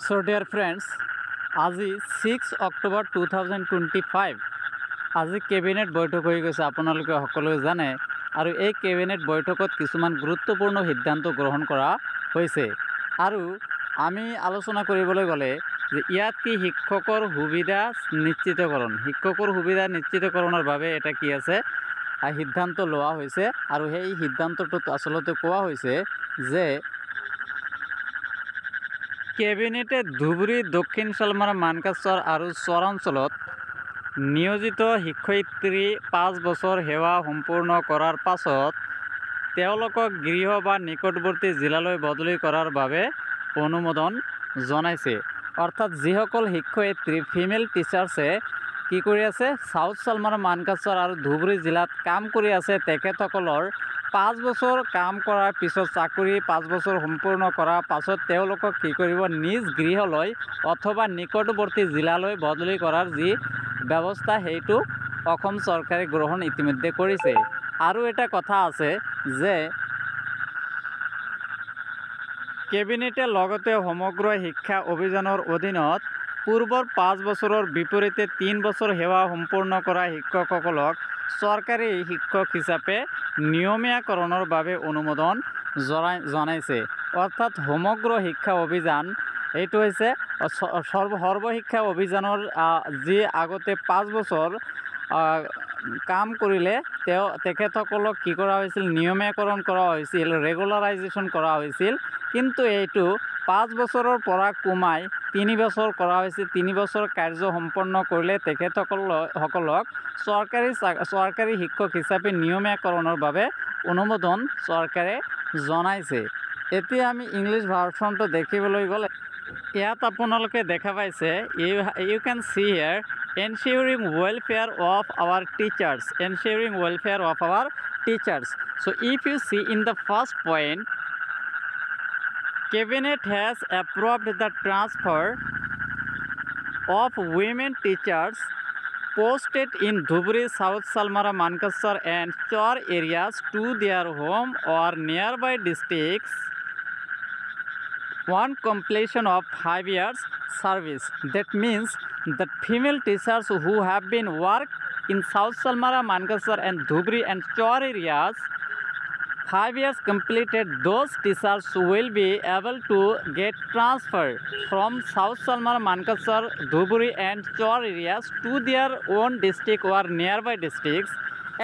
So dear friends, আজি 6 অক্টোবৰ 2025 আজি cabinet বৈঠক হৈ গৈছে আপোনালোকে সকলোৱে জানে আৰু এই কেবিনেট বৈঠকত কিছুমান গুৰুত্বপূৰ্ণ সিদ্ধান্ত গ্ৰহণ কৰা হৈছে আৰু আমি আলোচনা কৰিবলৈ গ'লে যে ইয়াত কি শিক্ষকৰ সুবিধা নিশ্চিতকৰণৰ বাবে এটা কি আছে সিদ্ধান্ত লোৱা হৈছে আৰু সেই সিদ্ধান্তটোত আচলতে কোৱা হৈছে যে কেবিনেটে ধুবুৰী দক্ষিণ শালমাৰা মানকাছাৰ আৰু চৰাঞ্চলত নিয়োজিত শিক্ষয়িত্ৰী 5 বছৰ সেৱা সম্পূৰ্ণ কৰাৰ পাছত তেওঁলোকক গৃহ বা নিকটৱৰ্তী জিলালৈ বদলি কৰাৰ বাবে অনুমোদন জনাইছে। অৰ্থাৎ যিসকল শিক্ষয়িত্ৰী ফিমেল টিচাৰ্ছে কি কৰি আছে সাউথ শালমাৰা মানকাছাৰ আৰু ধুবুৰী জিলাত কাম কৰি আছে তেখেতসকলৰ 5 বছৰ কাম কৰাৰ পিছত চাকৰি 5 বছৰ সম্পূৰ্ণ কৰাৰ পাছত তেওঁলোকক কি কৰিব নিজ গৃহলৈ অথবা নিকটৱৰ্তী জিলালৈ বদলি কৰাৰ যি ব্যৱস্থা সেইটো অসম চৰকাৰে গ্ৰহণ ইতিমধ্যে কৰিছে। আৰু এটা কথা আছে যে কেবিনেটে লগতে সমগ্ৰ শিক্ষা অভিযানৰ অধীনত পূৰ্বৰ 5 বছৰৰ বিপৰীতে 3 বছৰ সেৱা সম্পূৰ্ণ কৰা শিক্ষকসকলক চৰকাৰী শিক্ষক হিচাপে নিয়মীয়াকৰণৰ বাবে অনুমোদন জনাইছে। অৰ্থাৎ সমগ্ৰ শিক্ষা অভিযান এইটো হৈছে সৰ্বশিক্ষা অভিযানৰ যি আগতে 5 বছৰ কাম কৰিলে তেখেতসকলক কি কৰা হৈছিল নিয়মীয়াকৰণ কৰা হৈছিল, ৰেগুলাৰাইজেশ্যন কৰা হৈছিল, কিন্তু এইটো 5 বছৰৰ পৰা কমাই 3 বছৰ কৰা হৈছে। 3 বছৰ কাৰ্য সম্পন্ন কৰিলে তেখেতসকলক চৰকাৰী শিক্ষক হিচাপে নিয়মীয়াকৰণৰ বাবে অনুমোদন চৰকাৰে জনাইছে। এতিয়া আমি ইংলিছ ভাৰ্চনটো দেখিবলৈ গ'লে ইয়াত আপোনালোকে দেখা পাইছে you can see here ensuring welfare of our teachers. So if you see in the first point, Cabinet has approved the transfer of women teachers posted in Dhubri, South Salmara, Mankasar and Chor areas to their home or nearby districts on completion of 5 years service. That means that female teachers who have been worked in South Salmara, Mankasar and Dhubri and Chor areas 5 years completed, those teachers will be able to get transferred from South Salmara, Mankasar, Dhubri and Chor areas to their own district or nearby districts.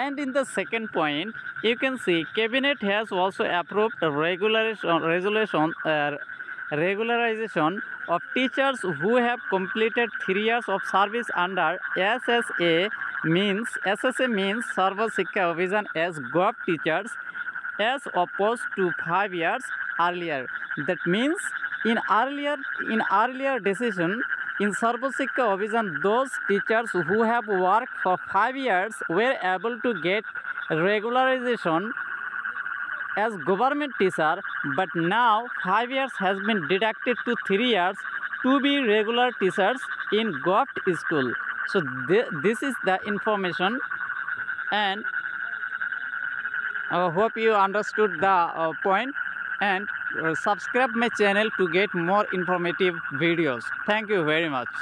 And in the second point, you can see Cabinet has also approved regularization of teachers who have completed 3 years of service under SSA means Sarva Shiksha Abhiyan as Gov teachers as opposed to 5 years earlier. That means in earlier decision in Sarva Shiksha Abhiyan, those teachers who have worked for 5 years were able to get regularization as government teacher, but now 5 years has been deducted to 3 years to be regular teachers in Gov school. So this is the information, and I hope you understood the point, and subscribe my channel to get more informative videos. Thank you very much.